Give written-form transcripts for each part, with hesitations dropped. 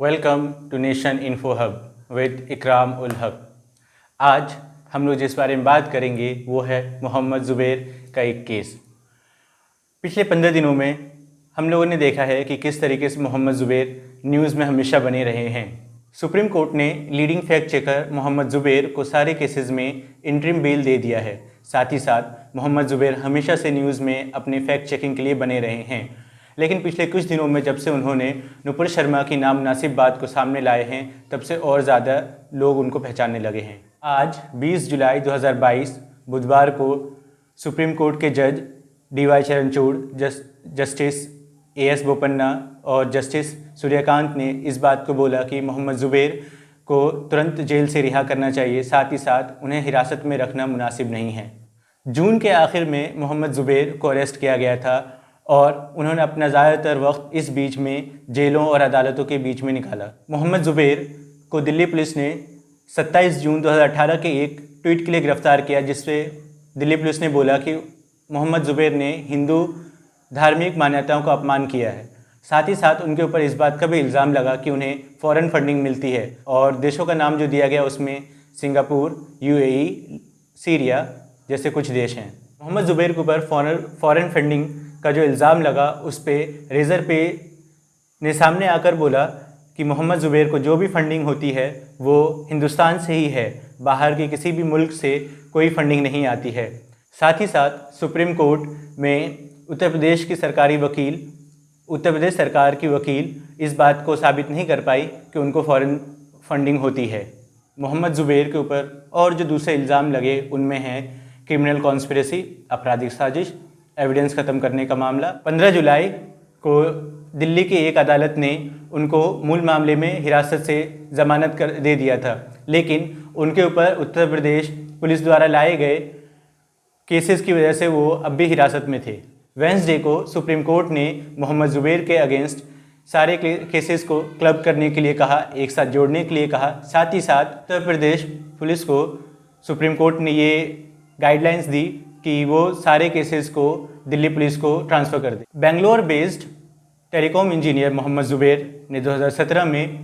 Welcome to Nation Info Hub with Ikram ul हक। आज हम लोग जिस बारे में बात करेंगे वो है मोहम्मद ज़ुबैर का एक केस। पिछले 15 दिनों में हम लोगों ने देखा है कि किस तरीके से मोहम्मद ज़ुबैर न्यूज़ में हमेशा बने रहे हैं। सुप्रीम कोर्ट ने leading fact checker Mohammed Zubair को सारे केसेस में इंटरिम बेल दे दिया है। साथ ही साथ मोहम्मद ज़ुबैर हमेशा से न्यूज़ में अपने फैक्ट चेकिंग के लिए बने रहे हैं, लेकिन पिछले कुछ दिनों में जब से उन्होंने नुपुर शर्मा की नामनासिब बात को सामने लाए हैं तब से और ज़्यादा लोग उनको पहचानने लगे हैं। आज 20 जुलाई 2022 बुधवार को सुप्रीम कोर्ट के जज DY Chandrachud, justice AS Bopanna और जस्टिस सूर्यकांत ने इस बात को बोला कि मोहम्मद ज़ुबैर को तुरंत जेल से रिहा करना चाहिए, साथ ही साथ उन्हें हिरासत में रखना मुनासिब नहीं है। जून के आखिर में मोहम्मद ज़ुबैर को अरेस्ट किया गया था और उन्होंने अपना ज़्यादातर वक्त इस बीच में जेलों और अदालतों के बीच में निकाला। मोहम्मद ज़ुबैर को दिल्ली पुलिस ने 27 जून 2018 के एक ट्वीट के लिए गिरफ्तार किया, जिससे दिल्ली पुलिस ने बोला कि मोहम्मद ज़ुबैर ने हिंदू धार्मिक मान्यताओं का अपमान किया है। साथ ही साथ उनके ऊपर इस बात का भी इल्ज़ाम लगा कि उन्हें फ़ॉरेन फंडिंग मिलती है और देशों का नाम जो दिया गया उसमें सिंगापुर, UAE, सीरिया जैसे कुछ देश हैं। मोहम्मद ज़ुबैर के ऊपर फ़ॉरेन फंडिंग का जो इल्ज़ाम लगा उस पर रेज़र पे ने सामने आकर बोला कि मोहम्मद ज़ुबैर को जो भी फंडिंग होती है वो हिंदुस्तान से ही है, बाहर के किसी भी मुल्क से कोई फंडिंग नहीं आती है। साथ ही साथ सुप्रीम कोर्ट में उत्तर प्रदेश सरकार की वकील इस बात को साबित नहीं कर पाई कि उनको फ़ॉरेन फंडिंग होती है। मोहम्मद ज़ुबैर के ऊपर और जो दूसरे इल्ज़ाम लगे उनमें हैं क्रिमिनल कॉन्स्पिरेसी, आपराधिक साजिश, एविडेंस ख़त्म करने का मामला। 15 जुलाई को दिल्ली की एक अदालत ने उनको मूल मामले में हिरासत से ज़मानत कर दे दिया था, लेकिन उनके ऊपर उत्तर प्रदेश पुलिस द्वारा लाए गए केसेस की वजह से वो अब भी हिरासत में थे। वेंसडे को सुप्रीम कोर्ट ने मोहम्मद ज़ुबैर के अगेंस्ट सारे केसेस को क्लब करने के लिए कहा, एक साथ जोड़ने के लिए कहा। साथ ही साथ उत्तर प्रदेश पुलिस को सुप्रीम कोर्ट ने ये गाइडलाइंस दी कि वो सारे केसेस को दिल्ली पुलिस को ट्रांसफ़र कर दे। Bangalore based telecom engineer Mohammed Zubair ने 2017 में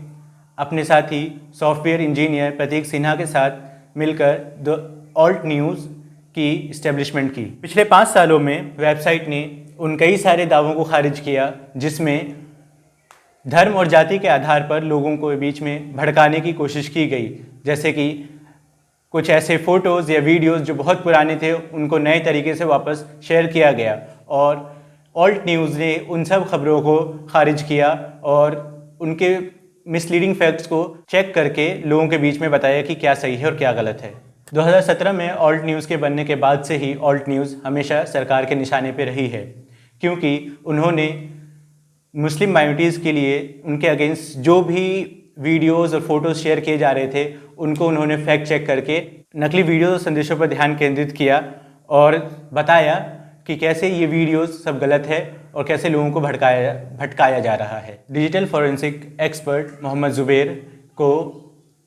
अपने साथी सॉफ्टवेयर इंजीनियर प्रतीक सिन्हा के साथ मिलकर द ऑल्ट न्यूज़ की इस्टेब्लिशमेंट की। पिछले 5 सालों में वेबसाइट ने उन कई सारे दावों को खारिज किया जिसमें धर्म और जाति के आधार पर लोगों को बीच में भड़काने की कोशिश की गई, जैसे कि कुछ ऐसे फ़ोटोज़ या वीडियोज़ जो बहुत पुराने थे उनको नए तरीके से वापस शेयर किया गया और ऑल्ट न्यूज़ ने उन सब खबरों को खारिज किया और उनके मिसलीडिंग फैक्ट्स को चेक करके लोगों के बीच में बताया कि क्या सही है और क्या गलत है। 2017 में ऑल्ट न्यूज़ के बनने के बाद से ही ऑल्ट न्यूज़ हमेशा सरकार के निशाने पर रही है, क्योंकि उन्होंने मुस्लिम माइनॉरिटीज़ के लिए उनके अगेंस्ट जो भी वीडियोज़ और फोटोज़ शेयर किए जा रहे थे उनको उन्होंने फैक्ट चेक करके नकली वीडियो और संदेशों पर ध्यान केंद्रित किया और बताया कि कैसे ये वीडियोज़ सब गलत है और कैसे लोगों को भटकाया जा रहा है। Digital forensic expert Mohammed Zubair को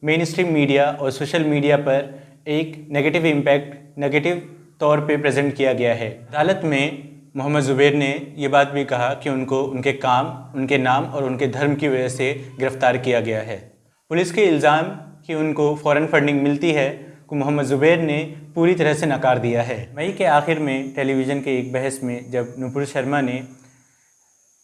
मेन स्ट्रीम मीडिया और सोशल मीडिया पर एक नेगेटिव तौर पे प्रेजेंट किया गया है। अदालत में मोहम्मद ज़ुबैर ने ये बात भी कहा कि उनको उनके काम, उनके नाम और उनके धर्म की वजह से गिरफ्तार किया गया है। पुलिस के इल्ज़ाम कि उनको फ़ॉरेन फंडिंग मिलती है को मोहम्मद ज़ुबैर ने पूरी तरह से नकार दिया है। मई के आखिर में टेलीविज़न के एक बहस में जब नुपुर शर्मा ने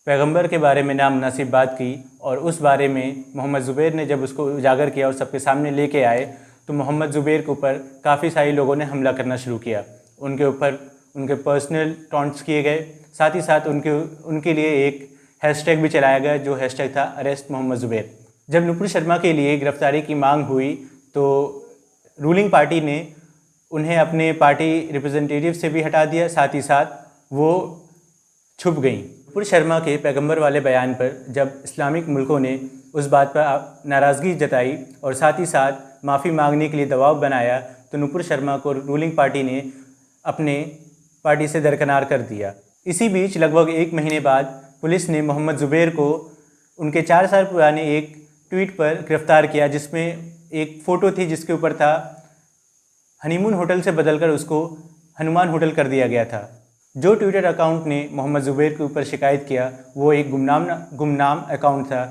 पैगंबर के बारे में नामुनासिब बात की और उस बारे में मोहम्मद ज़ुबैर ने जब उसको उजागर किया और सबके सामने लेके आए तो मोहम्मद ज़ुबैर के ऊपर काफ़ी सारे लोगों ने हमला करना शुरू किया। उनके ऊपर उनके पर्सनल टॉन्ट्स किए गए, साथ ही साथ उनके लिए एक हैशटैग भी चलाया गया जो हैशटैग था अरेस्ट मोहम्मद ज़ुबैर। जब नुपुर शर्मा के लिए गिरफ्तारी की मांग हुई तो रूलिंग पार्टी ने उन्हें अपने पार्टी रिप्रेजेंटेटिव से भी हटा दिया, साथ ही साथ वो छुप गईं। नुपुर शर्मा के पैगंबर वाले बयान पर जब इस्लामिक मुल्कों ने उस बात पर नाराज़गी जताई और साथ ही साथ माफ़ी मांगने के लिए दबाव बनाया तो नुपुर शर्मा को रूलिंग पार्टी ने अपने पार्टी से दरकिनार कर दिया। इसी बीच लगभग 1 महीने बाद पुलिस ने मोहम्मद ज़ुबैर को उनके 4 साल पुराने एक ट्वीट पर गिरफ्तार किया, जिसमें एक फ़ोटो थी जिसके ऊपर था हनीमून होटल से बदलकर उसको हनुमान होटल कर दिया गया था। जो ट्विटर अकाउंट ने मोहम्मद ज़ुबैर के ऊपर शिकायत किया वो एक गुमनाम अकाउंट था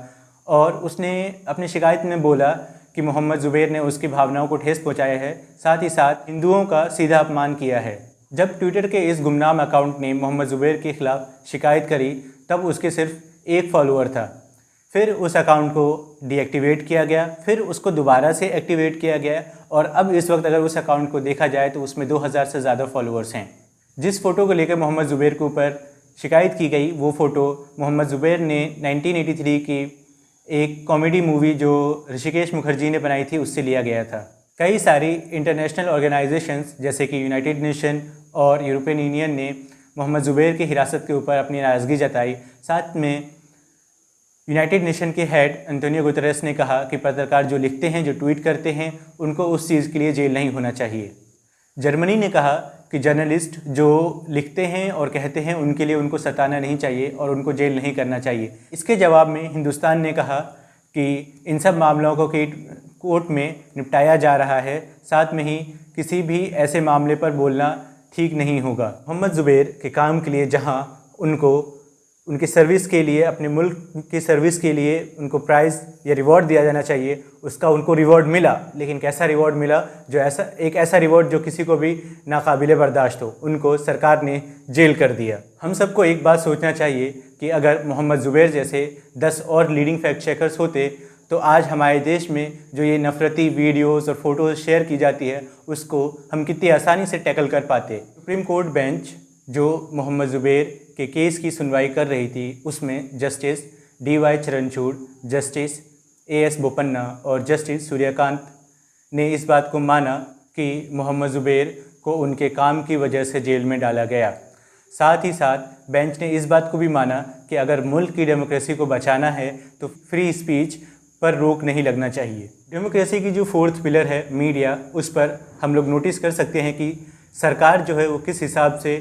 और उसने अपनी शिकायत में बोला कि मोहम्मद ज़ुबैर ने उसकी भावनाओं को ठेस पहुंचाया है, साथ ही साथ हिंदुओं का सीधा अपमान किया है। जब ट्विटर के इस गुमनाम अकाउंट ने मोहम्मद ज़ुबैर के खिलाफ शिकायत करी तब उसके सिर्फ 1 फॉलोअर था। फिर उस अकाउंट को डीएक्टिवेट किया गया, फिर उसको दोबारा से एक्टिवेट किया गया और अब इस वक्त अगर उस अकाउंट को देखा जाए तो उसमें 2000 से ज़्यादा फॉलोअर्स हैं। जिस फ़ोटो को लेकर मोहम्मद ज़ुबैर के ऊपर शिकायत की गई वो फ़ोटो मोहम्मद ज़ुबैर ने 1983 की एक कॉमेडी मूवी जो ऋषिकेश मुखर्जी ने बनाई थी उससे लिया गया था। कई सारी इंटरनेशनल ऑर्गेनाइजेशंस जैसे कि यूनाइटेड नेशन और यूरोपियन यूनियन ने मोहम्मद ज़ुबैर की हिरासत के ऊपर अपनी नाराज़गी जताई। साथ में यूनाइटेड नेशन के हेड एंटोनियो गुतेरेस ने कहा कि पत्रकार जो लिखते हैं, जो ट्वीट करते हैं, उनको उस चीज़ के लिए जेल नहीं होना चाहिए। जर्मनी ने कहा कि जर्नलिस्ट जो लिखते हैं और कहते हैं उनके लिए उनको सताना नहीं चाहिए और उनको जेल नहीं करना चाहिए। इसके जवाब में हिंदुस्तान ने कहा कि इन सब मामलों को कोर्ट में निपटाया जा रहा है, साथ में ही किसी भी ऐसे मामले पर बोलना ठीक नहीं होगा। मोहम्मद ज़ुबैर के काम के लिए जहां उनको उनकी सर्विस के लिए, अपने मुल्क की सर्विस के लिए उनको प्राइज़ या रिवॉर्ड दिया जाना चाहिए, उसका उनको रिवॉर्ड मिला। लेकिन कैसा रिवॉर्ड मिला? जो ऐसा रिवॉर्ड जो किसी को भी नाकाबिले बर्दाश्त हो, उनको सरकार ने जेल कर दिया। हम सबको एक बात सोचना चाहिए कि अगर मोहम्मद ज़ुबैर जैसे 10 और लीडिंग फैक्ट चेकर्स होते तो आज हमारे देश में जो ये नफ़रती वीडियोज़ और फोटोज़ शेयर की जाती है उसको हम कितनी आसानी से टैकल कर पाते। सुप्रीम कोर्ट बेंच जो मोहम्मद ज़ुबैर के केस की सुनवाई कर रही थी उसमें justice DY Chandrachud, justice AS Bopanna और जस्टिस सूर्यकांत ने इस बात को माना कि मोहम्मद ज़ुबैर को उनके काम की वजह से जेल में डाला गया। साथ ही साथ बेंच ने इस बात को भी माना कि अगर मुल्क की डेमोक्रेसी को बचाना है तो फ्री स्पीच पर रोक नहीं लगना चाहिए। डेमोक्रेसी की जो 4th पिलर है मीडिया, उस पर हम लोग नोटिस कर सकते हैं कि सरकार जो है वो किस हिसाब से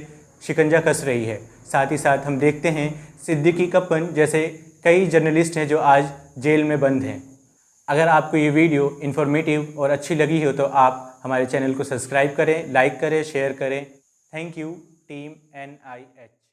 शिकंजा कस रही है। साथ ही साथ हम देखते हैं सिद्दीकी कप्पन जैसे कई जर्नलिस्ट हैं जो आज जेल में बंद हैं। अगर आपको ये वीडियो इन्फॉर्मेटिव और अच्छी लगी हो तो आप हमारे चैनल को सब्सक्राइब करें, लाइक करें, शेयर करें। Thank you team NIH।